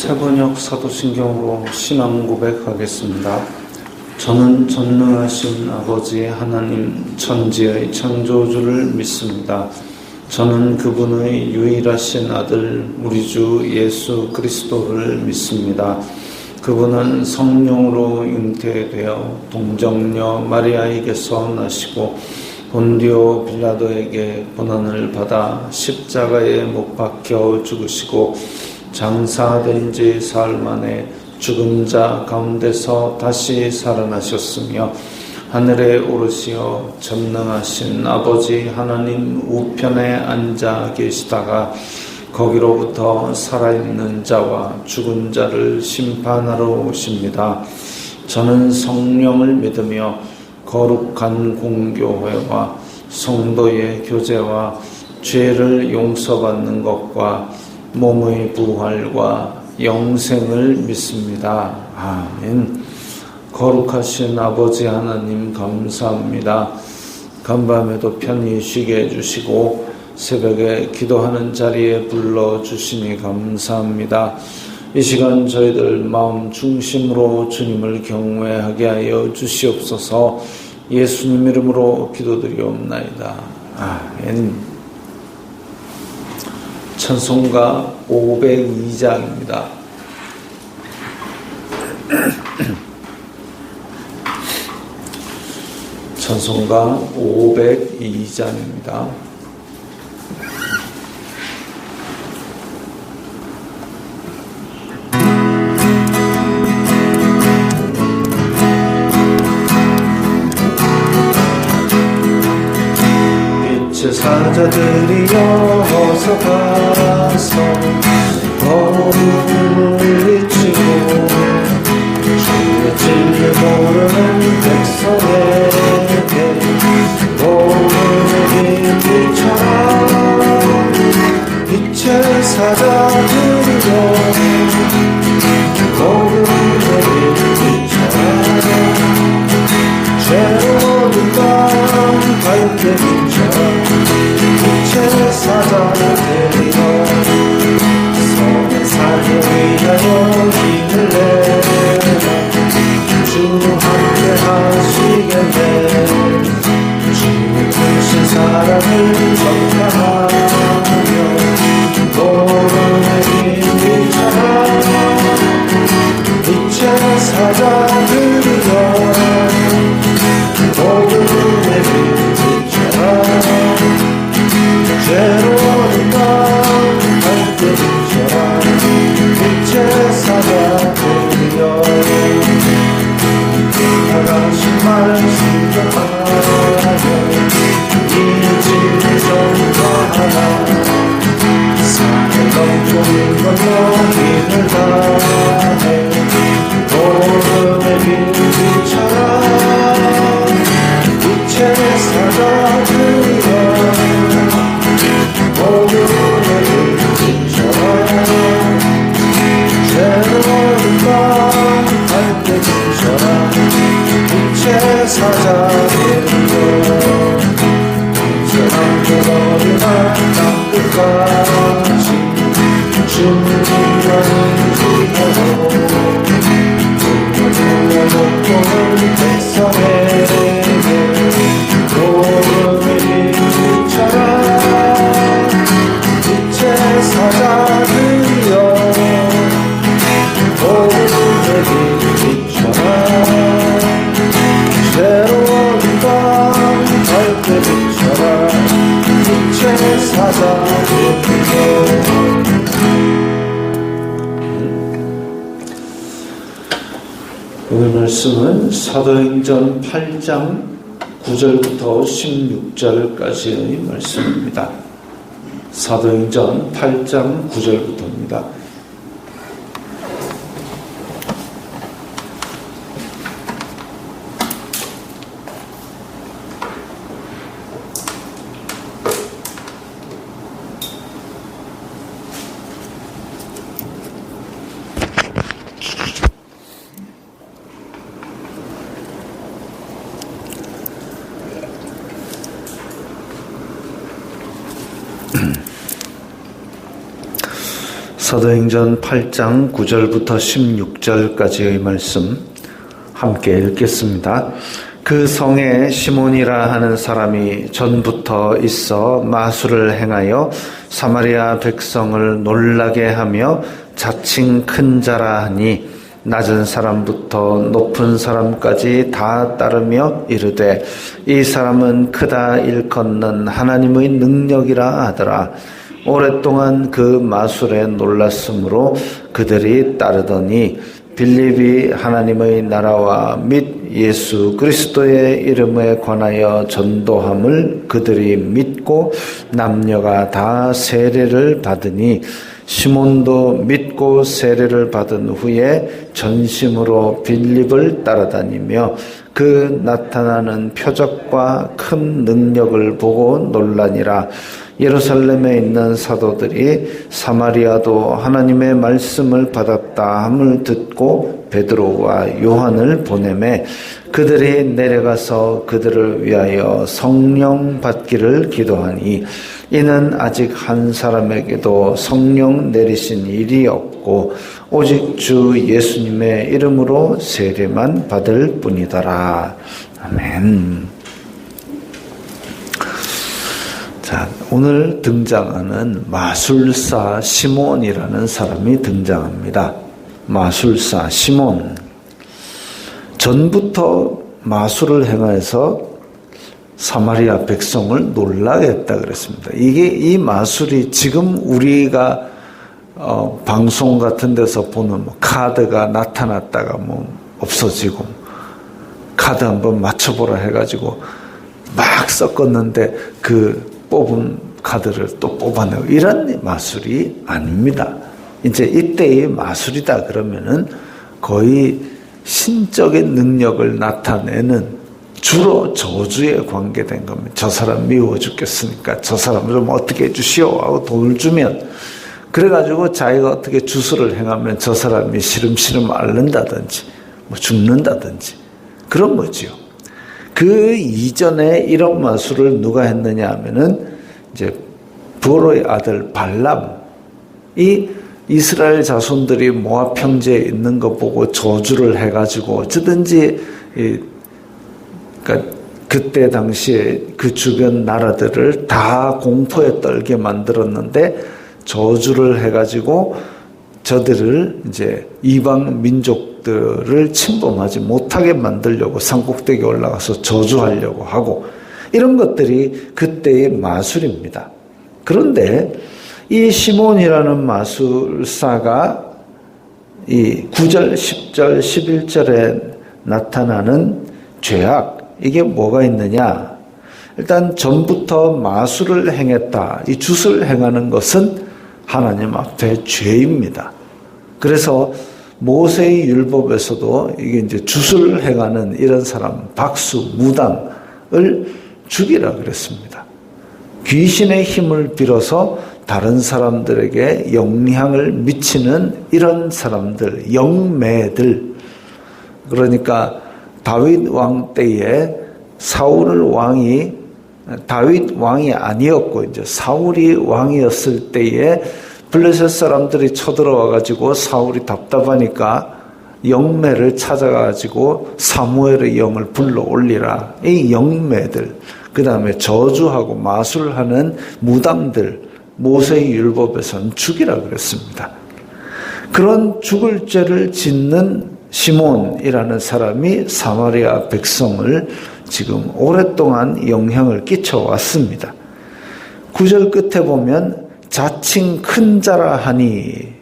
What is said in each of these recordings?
새번역 사도신경으로 신앙 고백하겠습니다. 저는 전능하신 아버지 하나님 천지의 창조주를 믿습니다. 저는 그분의 유일하신 아들 우리 주 예수 그리스도를 믿습니다. 그분은 성령으로 잉태되어 동정녀 마리아에게서 나시고 본디오 빌라도에게 고난을 받아 십자가에 못 박혀 죽으시고 장사된 지 사흘 만에 죽은 자 가운데서 다시 살아나셨으며 하늘에 오르시어 전능하신 아버지 하나님 우편에 앉아 계시다가 거기로부터 살아있는 자와 죽은 자를 심판하러 오십니다. 저는 성령을 믿으며 거룩한 공교회와 성도의 교제와 죄를 용서받는 것과 몸의 부활과 영생을 믿습니다. 아멘. 거룩하신 아버지 하나님 감사합니다. 간밤에도 편히 쉬게 해주시고 새벽에 기도하는 자리에 불러주시니 감사합니다. 이 시간 저희들 마음 중심으로 주님을 경외하게 하여 주시옵소서. 예수님 이름으로 기도드리옵나이다. 아멘. 찬송가 502장입니다. 찬송가 502장입니다. 사자들이여 어서 가서 거룩을 물리치고 주의 진리 모르는 백성에게 복음의 빛비춰라. 빛의 사자들이여 복음의 빛비춰라. 죄로운 밤 밝게 비춰라. 빛의 사자들이여 성의 삶을 위하여 힘을 내라. 주 함께 하시겠네. 주의 크신 사랑을 전파하며 복음의 빛 비춰라. 빛의 사자들이여 복음의 빛 비춰라. 죄로운 밤 밝게 비춰라. 빛의 사자들이여 나가신 말씀 전하여 인지를 전파하라. 산을 넘고 건너 힘을 다해 복음의 빛 비춰라. 빛의 사자들이여 복음의 빛 비춰라. 죄로운 밤 밝게 비춰라. 빛의 사자들이여 세상도 어디나 땅끝까지 주님과는 지켜도 부모주의 목동을 백성에게 복음의 빛 비춰라. 빛의 사자들이여 복음의 빛 비춰라. 새로운 밤 밝게 비춰라. 빛의 사자들이여. 오늘 말씀은 사도행전 8장 9절부터 16절까지의 말씀입니다. 사도행전 8장 9절부터입니다. 사도행전 8장 9절부터 16절까지의 말씀 함께 읽겠습니다. 그 성에 시몬이라 하는 사람이 전부터 있어 마술을 행하여 사마리아 백성을 놀라게 하며 자칭 큰 자라 하니 낮은 사람부터 높은 사람까지 다 따르며 이르되 이 사람은 크다 일컫는 하나님의 능력이라 하더라. 오랫동안 그 마술에 놀랐으므로 그들이 따르더니 빌립이 하나님의 나라와 및 예수 그리스도의 이름에 관하여 전도함을 그들이 믿고 남녀가 다 세례를 받으니 시몬도 믿고 세례를 받은 후에 전심으로 빌립을 따라다니며 그 나타나는 표적과 큰 능력을 보고 놀라니라. 예루살렘에 있는 사도들이 사마리아도 하나님의 말씀을 받았다 함을 듣고 베드로와 요한을 보내매 그들이 내려가서 그들을 위하여 성령 받기를 기도하니 이는 아직 한 사람에게도 성령 내리신 일이 없고 오직 주 예수님의 이름으로 세례만 받을 뿐이더라. 아멘. 자, 오늘 등장하는 마술사 시몬이라는 사람이 등장합니다. 마술사 시몬. 전부터 마술을 행해서 사마리아 백성을 놀라게 했다 그랬습니다. 이 마술이 지금 우리가 방송 같은 데서 보는 카드가 나타났다가 없어지고 카드 한번 맞춰보라 해가지고 막 섞었는데 그 뽑은 카드를 또 뽑아내고 이런 마술이 아닙니다. 이제 이때의 마술이다 그러면은 거의 신적인 능력을 나타내는 주로 저주에 관계된 겁니다. 저 사람 미워 죽겠으니까 저 사람을 좀 어떻게 해주시오 하고 돈을 주면 그래가지고 자기가 어떻게 주술을 행하면 저 사람이 시름시름 앓는다든지 죽는다든지 그런 거지요. 그 이전에 이런 마술을 누가 했느냐 하면은 이제 부로의 아들 발람이 이스라엘 자손들이 모압 평지에 있는 거 보고 저주를 해가지고 어쩌든지 그러니까 그때 당시에 그 주변 나라들을 다 공포에 떨게 만들었는데 저주를 해가지고 저들을 이제 이방 민족들을 침범하지 못하게 만들려고 산꼭대기에 올라가서 저주하려고 하고 이런 것들이 그때의 마술입니다. 그런데 이 시몬이라는 마술사가 이 9절, 10절, 11절에 나타나는 죄악 이게 뭐가 있느냐? 일단 전부터 마술을 행했다. 이 굿을 행하는 것은 하나님 앞에 죄입니다. 그래서 모세의 율법에서도 이게 이제 굿을 행하는 이런 사람 박수, 무당을 죽이라 그랬습니다. 귀신의 힘을 빌어서 다른 사람들에게 영향을 미치는 이런 사람들, 영매들. 그러니까 다윗 왕 때에 다윗 왕이 아니었고 이제 사울이 왕이었을 때에 블레셋 사람들이 쳐들어와 가지고 사울이 답답하니까 영매를 찾아가지고 사무엘의 영을 불러 올리라. 이 영매들, 그 다음에 저주하고 마술하는 무당들, 모세의 율법에서는 죽이라 그랬습니다. 그런 죽을 죄를 짓는 시몬이라는 사람이 사마리아 백성을 지금 오랫동안 영향을 끼쳐왔습니다. 9절 끝에 보면 자칭 큰 자라 하니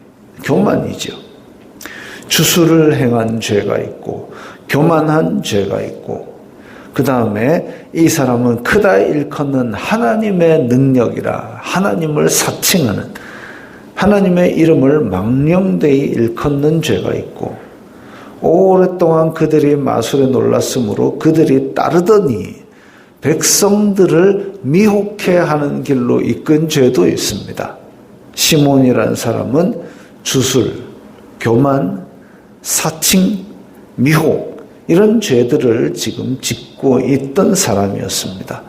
교만이죠. 주술을 행한 죄가 있고 교만한 죄가 있고 그 다음에 이 사람은 크다 일컫는 하나님의 능력이라 하나님을 사칭하는 하나님의 이름을 망령되이 일컫는 죄가 있고 오랫동안 그들이 마술에 놀랐으므로 그들이 따르더니 백성들을 미혹해 하는 길로 이끈 죄도 있습니다. 시몬이라는 사람은 주술, 교만, 사칭, 미혹 이런 죄들을 지금 짓고 있던 사람이었습니다.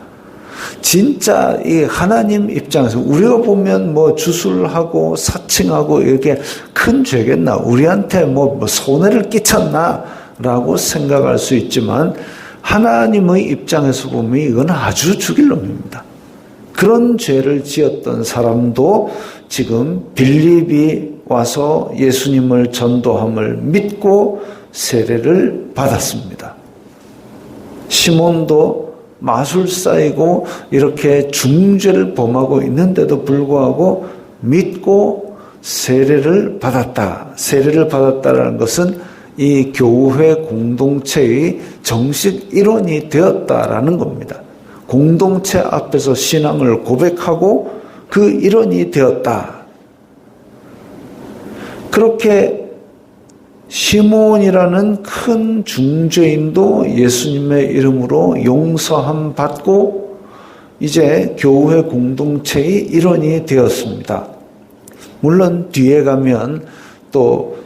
진짜 이 하나님 입장에서 우리가 보면 뭐 주술하고 사칭하고 이렇게 큰 죄겠나? 우리한테 뭐 손해를 끼쳤나라고 생각할 수 있지만 하나님의 입장에서 보면 이건 아주 죽일 놈입니다. 그런 죄를 지었던 사람도 지금 빌립이 와서 예수님을 전도함을 믿고 세례를 받았습니다. 시몬도 마술사이고 이렇게 중죄를 범하고 있는데도 불구하고 믿고 세례를 받았다. 세례를 받았다는 것은 이 교회 공동체의 정식 일원이 되었다라는 겁니다. 공동체 앞에서 신앙을 고백하고 그 일원이 되었다. 그렇게 시몬이라는 큰 중죄인도 예수님의 이름으로 용서함 받고 이제 교회 공동체의 일원이 되었습니다. 물론 뒤에 가면 또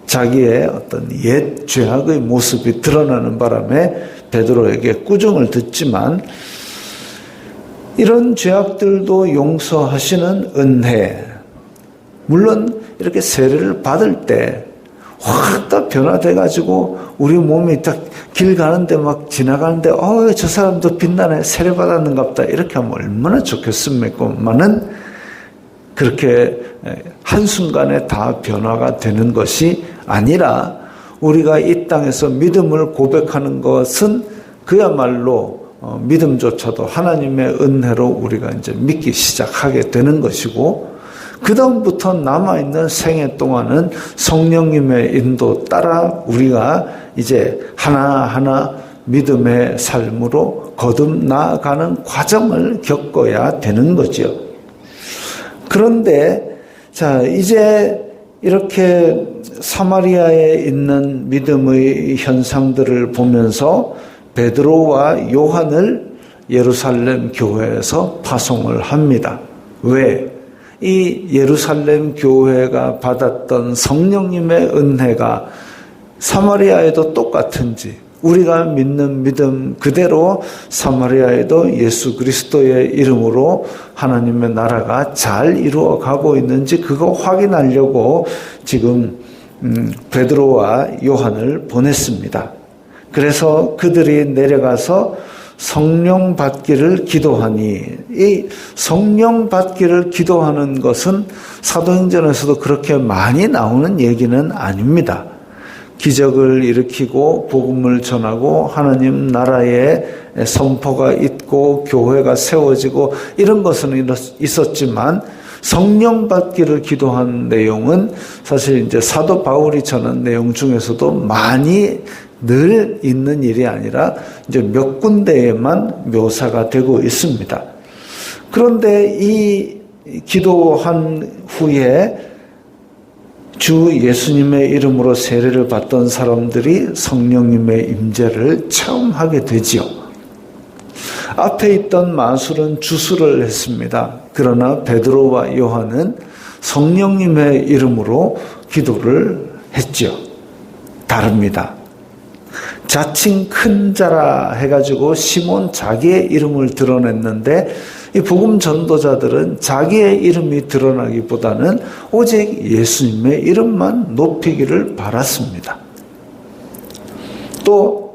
자기의 어떤 옛 죄악의 모습이 드러나는 바람에 베드로에게 꾸중을 듣지만 이런 죄악들도 용서하시는 은혜, 물론 이렇게 세례를 받을 때 확 다 변화돼가지고 우리 몸이 딱 길 가는데 막 지나가는데 저 사람도 빛나네, 세례 받았는갑다 이렇게 하면 얼마나 좋겠습니까만은 그렇게 한순간에 다 변화가 되는 것이 아니라 우리가 이 땅에서 믿음을 고백하는 것은 그야말로 믿음조차도 하나님의 은혜로 우리가 이제 믿기 시작하게 되는 것이고 그 다음부터 남아있는 생애 동안은 성령님의 인도 따라 우리가 이제 하나하나 믿음의 삶으로 거듭 나아가는 과정을 겪어야 되는 거죠. 그런데 자 이제 이렇게 사마리아에 있는 믿음의 현상들을 보면서 베드로와 요한을 예루살렘 교회에서 파송을 합니다. 왜? 이 예루살렘 교회가 받았던 성령님의 은혜가 사마리아에도 똑같은지 우리가 믿는 믿음 그대로 사마리아에도 예수 그리스도의 이름으로 하나님의 나라가 잘 이루어가고 있는지 그거 확인하려고 지금 베드로와 요한을 보냈습니다. 그래서 그들이 내려가서 성령 받기를 기도하니 이 성령 받기를 기도하는 것은 사도행전에서도 그렇게 많이 나오는 얘기는 아닙니다. 기적을 일으키고 복음을 전하고 하나님 나라의 선포가 있고 교회가 세워지고 이런 것은 있었지만 성령 받기를 기도한 내용은 사실 이제 사도 바울이 전한 내용 중에서도 많이 늘 있는 일이 아니라 이제 몇 군데에만 묘사가 되고 있습니다. 그런데 이 기도한 후에 주 예수님의 이름으로 세례를 받던 사람들이 성령님의 임재를 체험하게 되지요. 앞에 있던 마술은 주술을 했습니다. 그러나 베드로와 요한은 성령님의 이름으로 기도를 했지요. 다릅니다. 자칭 큰 자라 해가지고 시몬 자기의 이름을 드러냈는데 이 복음 전도자들은 자기의 이름이 드러나기보다는 오직 예수님의 이름만 높이기를 바랐습니다. 또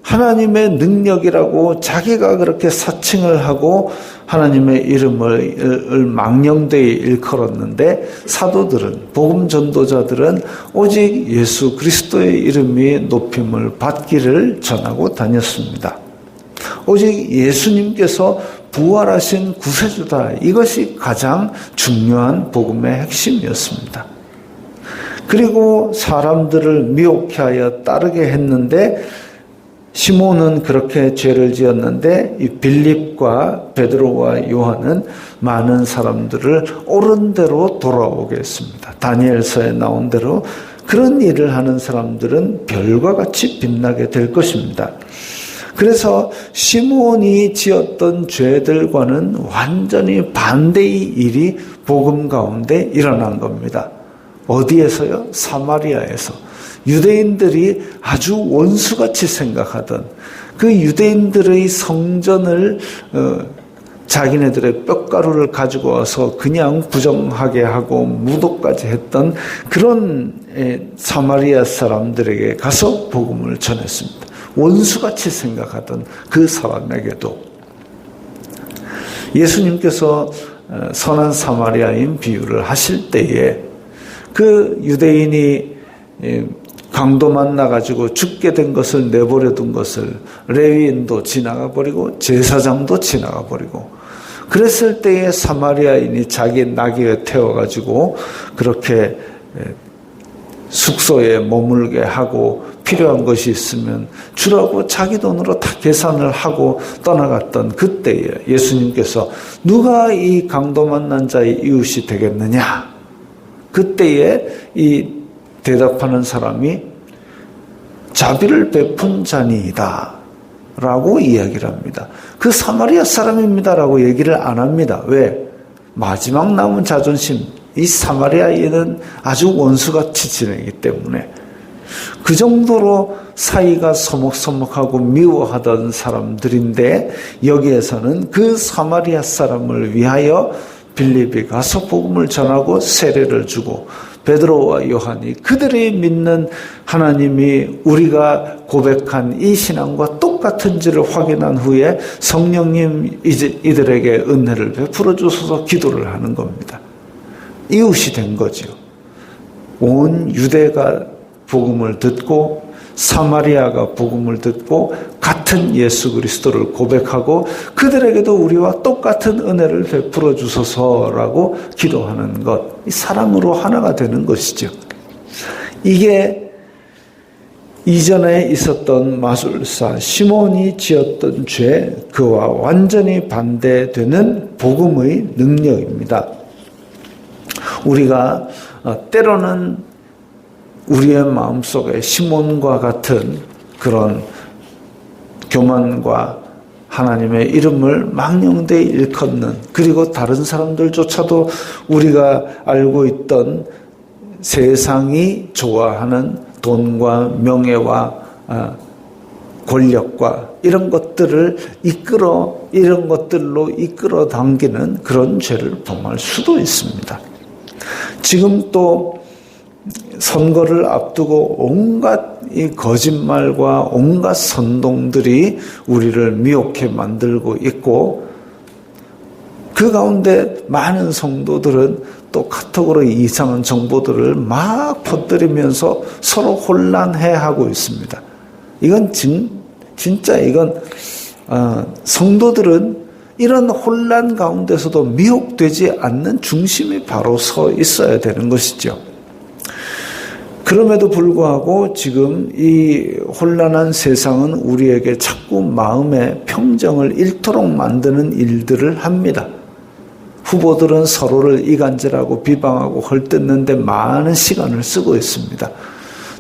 하나님의 능력이라고 자기가 그렇게 사칭을 하고 하나님의 이름을 망령되이 일컬었는데 사도들은 복음 전도자들은 오직 예수 그리스도의 이름이 높임을 받기를 전하고 다녔습니다. 오직 예수님께서 부활하신 구세주다. 이것이 가장 중요한 복음의 핵심이었습니다. 그리고 사람들을 미혹해 하여 따르게 했는데 시몬은 그렇게 죄를 지었는데 이 빌립과 베드로와 요한은 많은 사람들을 옳은 대로 돌아오게 했습니다. 다니엘서에 나온 대로 그런 일을 하는 사람들은 별과 같이 빛나게 될 것입니다. 그래서 시몬이 지었던 죄들과는 완전히 반대의 일이 복음 가운데 일어난 겁니다. 어디에서요? 사마리아에서. 유대인들이 아주 원수같이 생각하던 그 유대인들의 성전을 자기네들의 뼈가루를 가지고 와서 그냥 부정하게 하고 무도까지 했던 그런 사마리아 사람들에게 가서 복음을 전했습니다. 원수같이 생각하던 그 사람에게도 예수님께서 선한 사마리아인 비유를 하실 때에 그 유대인이 강도 만나가지고 죽게 된 것을 내버려 둔 것을 레위인도 지나가 버리고 제사장도 지나가 버리고 그랬을 때에 사마리아인이 자기 나귀에 태워가지고 그렇게 숙소에 머물게 하고 필요한 것이 있으면 주라고 자기 돈으로 다 계산을 하고 떠나갔던 그때에 예수님께서 누가 이 강도 만난 자의 이웃이 되겠느냐? 그때에 이 대답하는 사람이 자비를 베푼 자니이다 라고 이야기를 합니다. 그 사마리아 사람입니다라고 얘기를 안 합니다. 왜? 마지막 남은 자존심, 이 사마리아인은 아주 원수같이 지내기 때문에 그 정도로 사이가 서먹서먹하고 미워하던 사람들인데 여기에서는 그 사마리아 사람을 위하여 빌립이 가서 복음을 전하고 세례를 주고 베드로와 요한이 그들이 믿는 하나님이 우리가 고백한 이 신앙과 똑같은지를 확인한 후에 성령님 이들에게 은혜를 베풀어 주셔서 기도를 하는 겁니다. 이웃이 된 거죠. 온 유대가 복음을 듣고 사마리아가 복음을 듣고 같은 예수 그리스도를 고백하고 그들에게도 우리와 똑같은 은혜를 베풀어 주소서라고 기도하는 것, 이 사랑으로 하나가 되는 것이죠. 이게 이전에 있었던 마술사 시몬이 지었던 죄, 그와 완전히 반대되는 복음의 능력입니다. 우리가 때로는 우리의 마음속에 시몬과 같은 그런 교만과 하나님의 이름을 망령되이 일컫는, 그리고 다른 사람들조차도 우리가 알고 있던 세상이 좋아하는 돈과 명예와 권력과 이런 것들을 이런 것들로 이끌어 당기는 그런 죄를 범할 수도 있습니다. 지금 또 선거를 앞두고 온갖 이 거짓말과 온갖 선동들이 우리를 미혹해 만들고 있고, 그 가운데 많은 성도들은 또 카톡으로 이상한 정보들을 막 퍼뜨리면서 서로 혼란해하고 있습니다. 이건 진짜 이건 성도들은 이런 혼란 가운데서도 미혹되지 않는 중심이 바로 서 있어야 되는 것이죠. 그럼에도 불구하고 지금 이 혼란한 세상은 우리에게 자꾸 마음의 평정을 잃도록 만드는 일들을 합니다. 후보들은 서로를 이간질하고 비방하고 헐뜯는데 많은 시간을 쓰고 있습니다.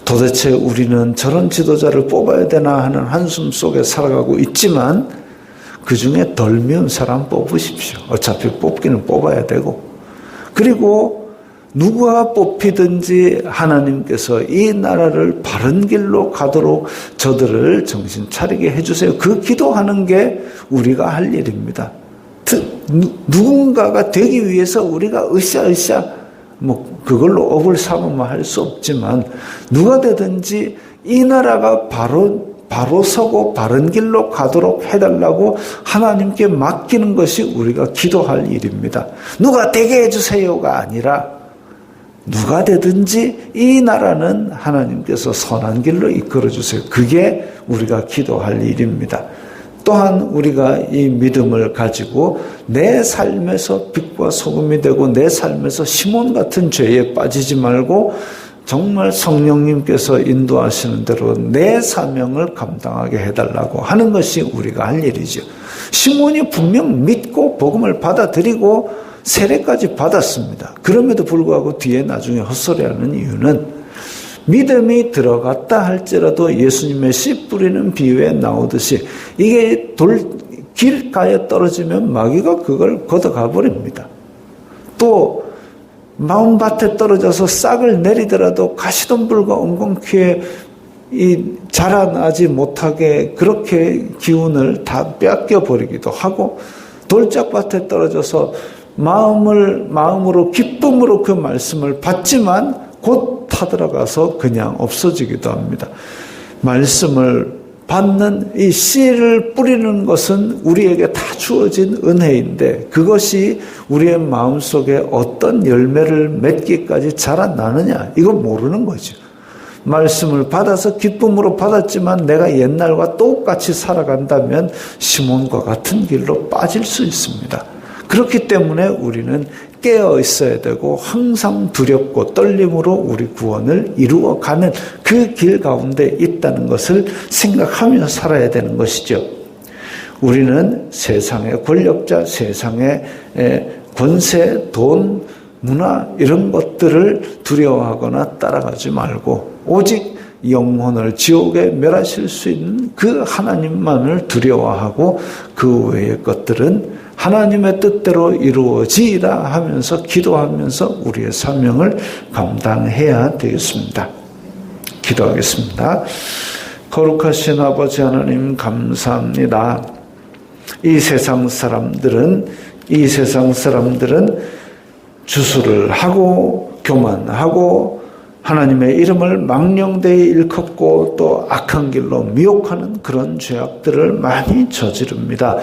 도대체 우리는 저런 지도자를 뽑아야 되나 하는 한숨 속에 살아가고 있지만 그 중에 덜 미운 사람 뽑으십시오. 어차피 뽑기는 뽑아야 되고, 그리고 누가 뽑히든지 하나님께서 이 나라를 바른 길로 가도록 저들을 정신 차리게 해주세요. 그 기도하는 게 우리가 할 일입니다. 누군가가 되기 위해서 우리가 으쌰으쌰 그걸로 업을 삼으면 할 수 없지만, 누가 되든지 이 나라가 바로 서고 바른 길로 가도록 해달라고 하나님께 맡기는 것이 우리가 기도할 일입니다. 누가 되게 해주세요가 아니라 누가 되든지 이 나라는 하나님께서 선한 길로 이끌어 주세요. 그게 우리가 기도할 일입니다. 또한 우리가 이 믿음을 가지고 내 삶에서 빛과 소금이 되고 내 삶에서 시몬 같은 죄에 빠지지 말고 정말 성령님께서 인도하시는 대로 내 사명을 감당하게 해달라고 하는 것이 우리가 할 일이죠. 시몬이 분명 믿고 복음을 받아들이고 세례까지 받았습니다. 그럼에도 불구하고 뒤에 나중에 헛소리하는 이유는 믿음이 들어갔다 할지라도 예수님의 씨 뿌리는 비유에 나오듯이 이게 길가에 떨어지면 마귀가 그걸 걷어가 버립니다. 또 마음밭에 떨어져서 싹을 내리더라도 가시덤불과 엉겅퀴에 자라나지 못하게 그렇게 기운을 다 뺏겨 버리기도 하고, 돌짝밭에 떨어져서 마음으로 기쁨으로 그 말씀을 받지만 곧 타들어가서 그냥 없어지기도 합니다. 말씀을 받는 이 씨를 뿌리는 것은 우리에게 다 주어진 은혜인데, 그것이 우리의 마음속에 어떤 열매를 맺기까지 자라나느냐, 이건 모르는 거죠. 말씀을 받아서 기쁨으로 받았지만 내가 옛날과 똑같이 살아간다면 시몬과 같은 길로 빠질 수 있습니다. 그렇기 때문에 우리는 깨어 있어야 되고, 항상 두렵고 떨림으로 우리 구원을 이루어가는 그 길 가운데 있다는 것을 생각하며 살아야 되는 것이죠. 우리는 세상의 권력자, 세상의 권세, 돈, 문화 이런 것들을 두려워하거나 따라가지 말고, 오직 영혼을 지옥에 멸하실 수 있는 그 하나님만을 두려워하고, 그 외의 것들은 하나님의 뜻대로 이루어지리라 하면서 기도하면서 우리의 사명을 감당해야 되겠습니다. 기도하겠습니다. 거룩하신 아버지 하나님, 감사합니다. 이 세상 사람들은 주술을 하고 교만하고 하나님의 이름을 망령되이 일컫고 또 악한 길로 미혹하는 그런 죄악들을 많이 저지릅니다.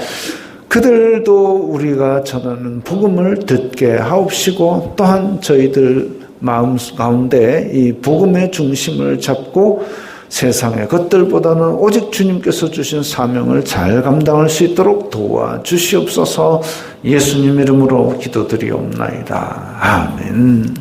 그들도 우리가 전하는 복음을 듣게 하옵시고, 또한 저희들 마음 가운데 이 복음의 중심을 잡고 세상의 것들보다는 오직 주님께서 주신 사명을 잘 감당할 수 있도록 도와주시옵소서. 예수님 이름으로 기도드리옵나이다. 아멘.